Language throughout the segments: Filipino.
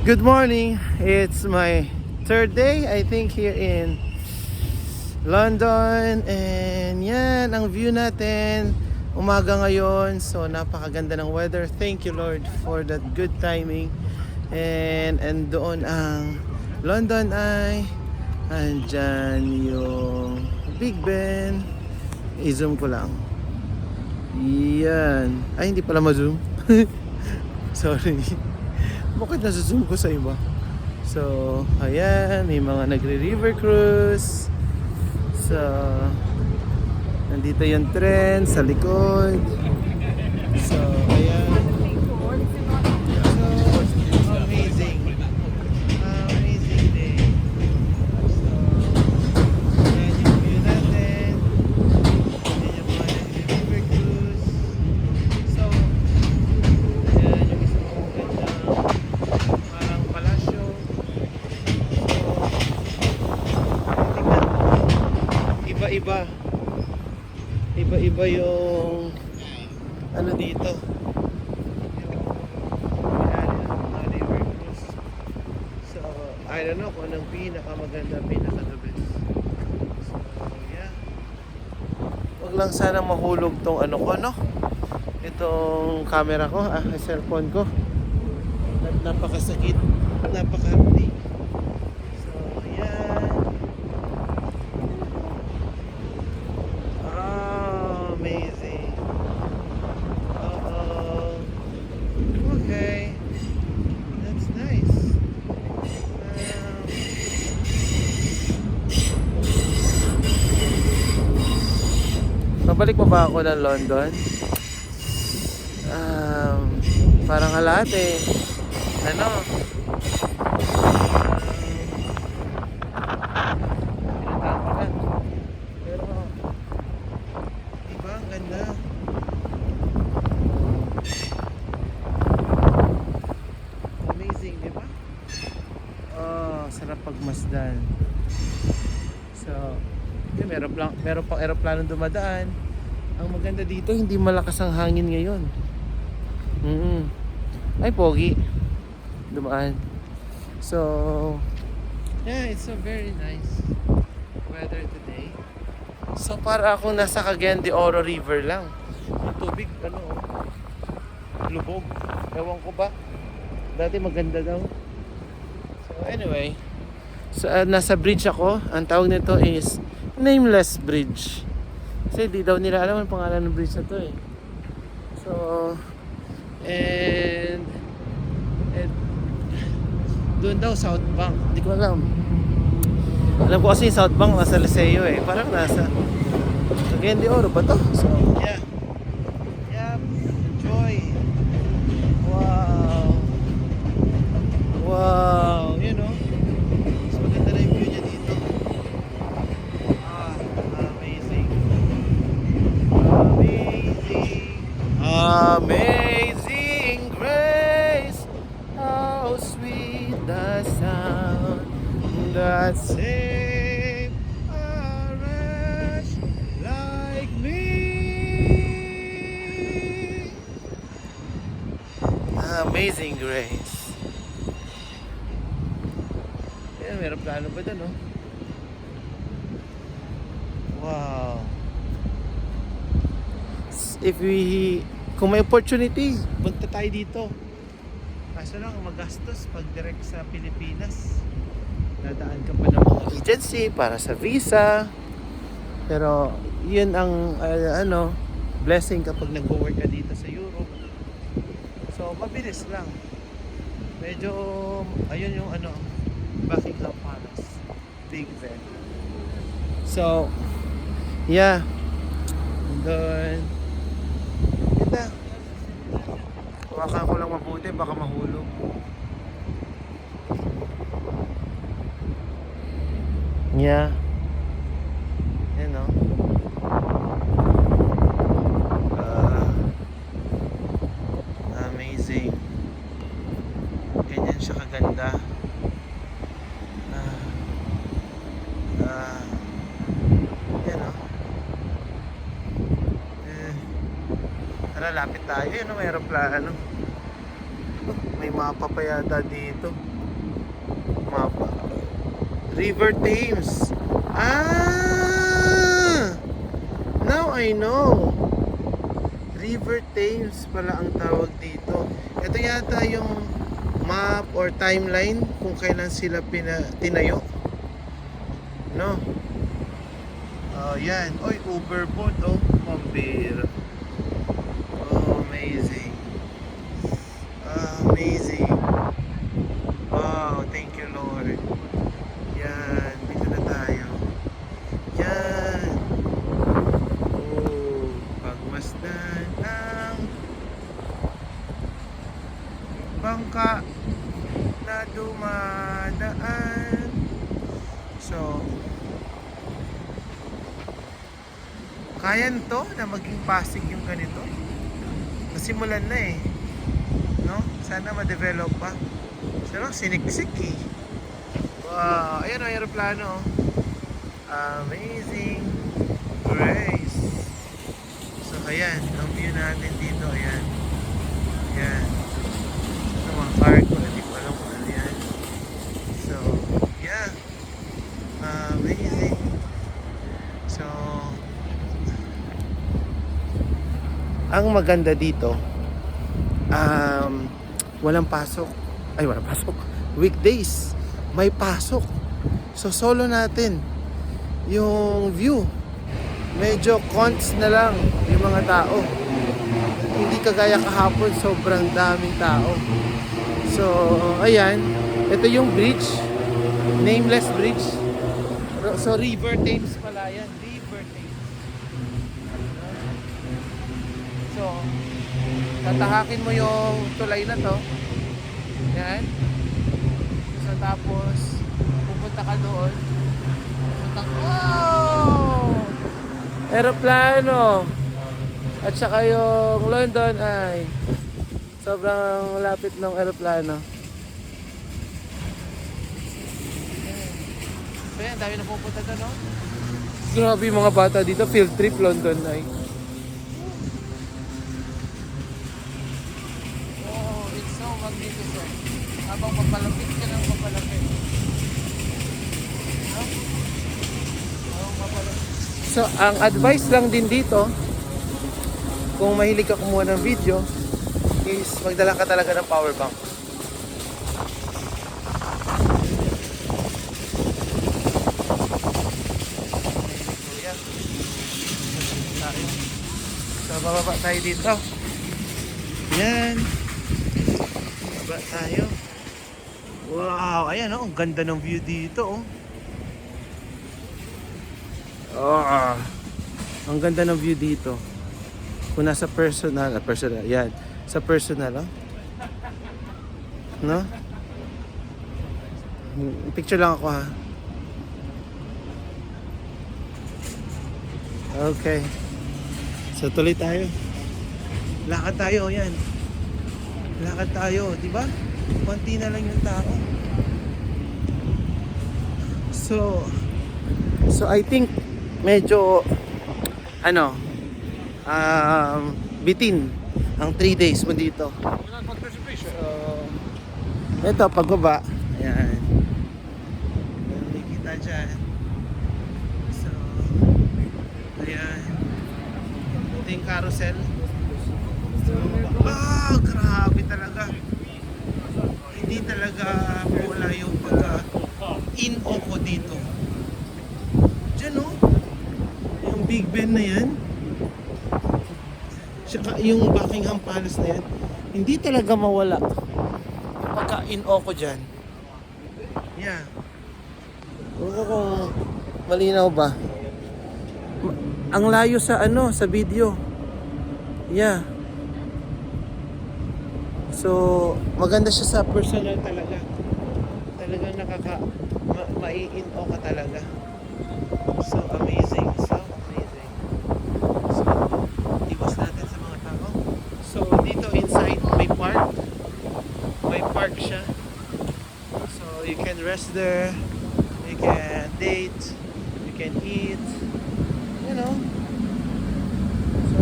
Good morning. It's my third day, I think, here in London. And yan, ang view natin. Umaga ngayon. So, napakaganda ng weather. Thank you, Lord, for that good timing. And doon ang London Eye. Andyan yung Big Ben. I-zoom ko lang. Yan. Ay, hindi pala ma-zoom. Sorry. Bakit nasa-zoom ko sa iba? So, ayan, may mga nagre-river cruise. So, nandito yung tren sa likod. So, ayan. So, amazing. Amazing day. So, ayan yung view natin. Ayan yung mga nagre-river cruise. So, ayan yung isang magandang parang palasyo. Iba-iba. Iba-iba yung ano dito. Yung mga river cruise. So, I don't know kung anong pinakamaganda, pinaka-the best. So, yeah. Huwag lang sana mahulog tong ano ko, no? Itong camera ko, cellphone ko. Napakasakit, napakahapdi. So, yan. Amazing. Okay. That's nice. Pabalik mo ba ako ng London? Parang halate. Ano? Pinatangkalan. Pero, diba? Ang ganda. Amazing, diba? Oh, sarap pagmasdan. So, yun, meron pang aeroplanong dumadaan. Ang maganda dito, hindi malakas ang hangin ngayon. Ay, pogi. Dumaan. So, yeah, it's a very nice weather today. So, para akong nasa Cagayan de Oro River lang. Yung tubig, lubog. Ewan ko ba? Dati maganda daw. So, anyway. So, nasa bridge ako. Ang tawag nito is Nameless Bridge. Kasi di daw nila alam ang pangalan ng bridge na to eh. So, and doon daw South Bank, hindi ko alam. Alam ko kasi South Bank nasa Liceo eh. Parang nasa Cagayan de Oro ba to? So, yeah. Yep, enjoy. Wow. Wow, you know. So, maganda na yung view niya dito. Amazing. Amazing. Amazing grace. How sweet the sound that saved a wretch like me. Amazing grace. Ayan, meron plano ba dun, no? Wow. Kung may opportunity, punta tayo dito. Kaso lang, magastos pag direct sa Pilipinas. Dadaan ka pa ng mga agency para sa visa. Pero, yun ang, blessing kapag nag-work ka dito sa Europe. So, mabilis lang. Medyo, ayun yung Buckingham Palace. Big Ben. So, yeah. Doon. Ganda. Hawakan ko lang mabuti, baka mahulog. Yeah. Yan o. Amazing. Ganyan siya kaganda. Yan o. Tara, lapit tayo. Yan o, may aeroplano. May mapa pa yata dito. mapa. River Thames. Ah! Now I know. River Thames pala ang tawag dito. Ito yata yung map or timeline kung kailan sila tinayo. No? Oh, yan. Oy, Uber boat, oh. Pambira. Oh, amazing. Amazing. Wow, thank you, Lord. Yan, dito na tayo. Yan. Oh, pagmasdan ng bangka na dumadaan. So, kaya nito na maging Pasig yung ganito. Nasimulan na eh. No? Sana ma-develop pa. Pero sinik-sik eh. Wow, ayan ang aeroplano. Amazing grace. So ayan, ang view natin dito, ayan. Ayan. Ito mga cargo, hindi ko alam kung ano yan. So, yeah. Amazing. So, ang maganda dito, walang pasok. Ay, walang pasok. Weekdays, may pasok. So, solo natin yung view. Medyo cons na lang yung mga tao. Hindi kagaya kahapon, sobrang daming tao. So, ayan. Ito yung bridge. Nameless bridge. So, River Thames pala yan. River Thames. So, tatahakin mo yung tulay na to. Yan. So, tapos, pupunta ka doon. Wow! Aeroplano! At saka yung London ay sobrang lapit ng aeroplano. So yan, dami na pupunta doon, no? Grabe yung mga bata dito, field trip London ay. Oh, it's so magnificent. Habang papalapit ka ng papalapit. So, ang advice lang din dito, kung mahilig ka kumuha ng video, is magdala ka talaga ng power bank. So, bababa tayo dito. Yan. Bababa tayo. Wow, ayan oh, ang ganda ng view dito oh. Oh, ang ganda ng view dito. Kung nasa personal, yan. Sa personal, oh. No? Picture lang ako, ha. Okay. So, tuloy tayo. Lakad tayo, yan. Lakad tayo, di ba? Konti na lang yung tao. So I think medyo bitin ang 3 days mo dito. So, ito pagbaba. Ayan. Nakikita dyan. So, ayan. Ito yung carousel. So, grabe talaga. Hindi talaga wala yung pagka-in ko dito. Diyan oh. Yung Big Ben na yan. Saka yung Buckingham Palace na yan. Hindi talaga mawala yung pagka-in ko dyan. Yeah. Huwag ko kung malinaw ba. Ang layo sa sa video. Yeah. So, maganda siya sa personal talaga. Talagang mai-in-o ka talaga. So amazing. So amazing. So, iwas natin sa mga tao. So, dito inside may park. May park siya. So, you can rest there. You can date. You can eat. You know. So,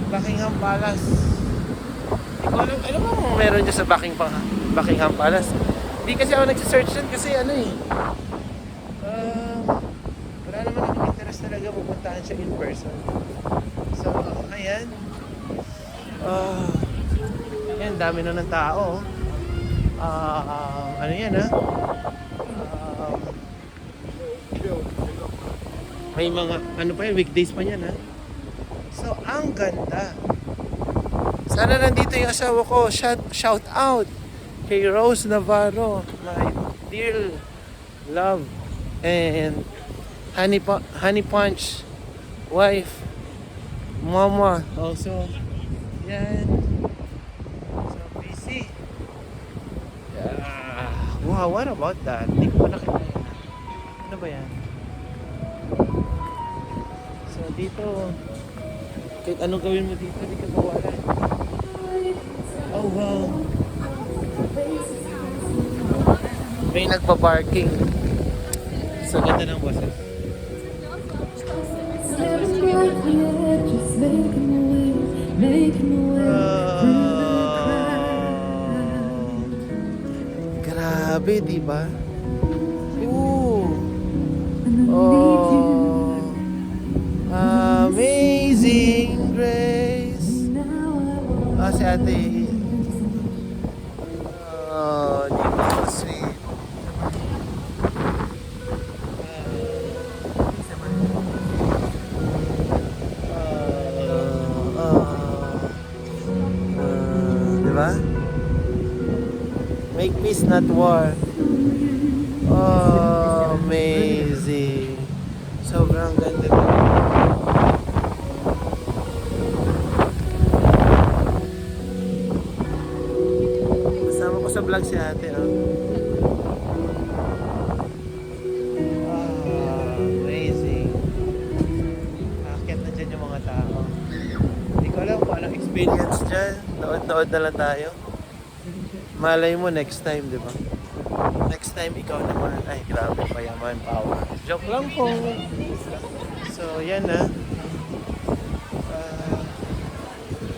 Buckingham Palace. Alam mo meron dyan sa Buckingham Palace. Hindi kasi ako nagsisearch nun kasi ano eh. Wala naman akong interest talaga pupuntahan siya in person. So, ayan. Ayan, dami na ng tao. Ano yan ha? May mga, ano pa yan, weekdays pa yan ha? So, ang ganda. Sana nandito yung asawa ko. Shout out kay Rose Navarro, my dear love, and Honey Punch wife, mama. Also, yan. So busy. Yeah. Wow, what about that? Hindi ko pa nakita yan. Ano ba yan? So dito, kahit anong gawin mo dito, hindi ka mawalan. Oh wow. May nagpa-parking. So ganda ng boses. Grabe, di ba? Oh, Amazing Grace. Si ate. Di ba so sweet? Di ba? Make peace, not war. Oh, amazing. Sobrang ganda na. Kasama ko sa vlog si ate, oh. Amazing. Akit na dyan yung mga tao. Hindi ko alam kung anong experience dyan. Nood-nood na lang tayo. Malay mo next time, di ba? Next time ikaw naman. Ay, grabe pa yaman, power. Joke lang po. So, yan na.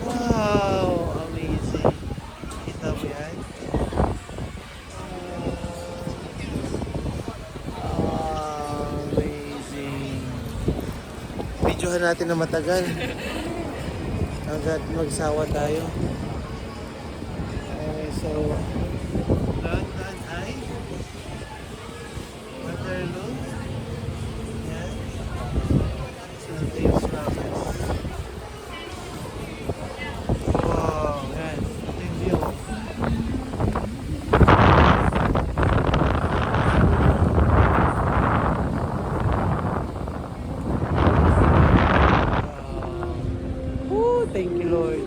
Wow, amazing. Kita mo yan? Amazing. Videohan natin na matagal. Hanggat magsawa tayo. So, London ay Waterloo. Yan. So, ito yung flowers. Wow, yan. Ito yung view. Thank you, Lord.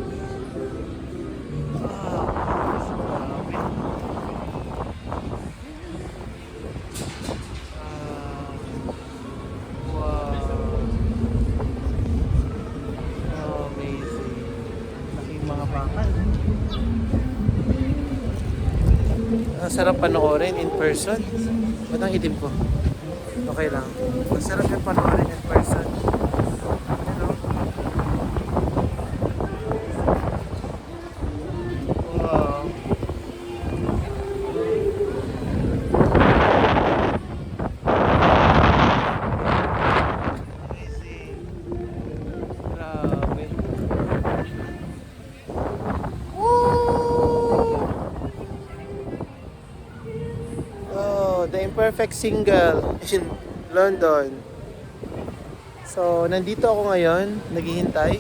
Ang sarap panoorin in person. Ba't ang itim ko? Okay lang. Ang sarap yung panoorin in person. Hello? Wow. Amazing. Grabe. The Imperfect Single in London. So, nandito ako ngayon, naghihintay.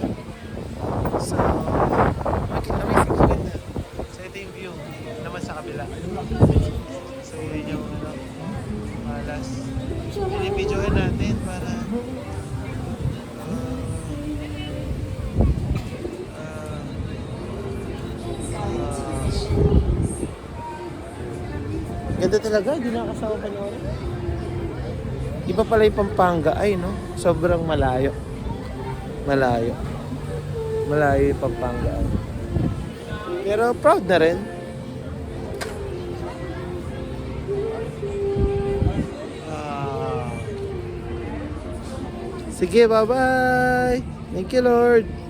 So, amazing, maganda. So, ito yung view naman sa kabila. So, yun yung malas. Pinibidyohan natin para ganda talaga, hindi nakakasawa panoorin. Iba pala yung Pampanga, ay no? Sobrang malayo. Malayo. Malayo yung Pampanga. Pero proud na rin. Sige, bye-bye. Thank you, Lord.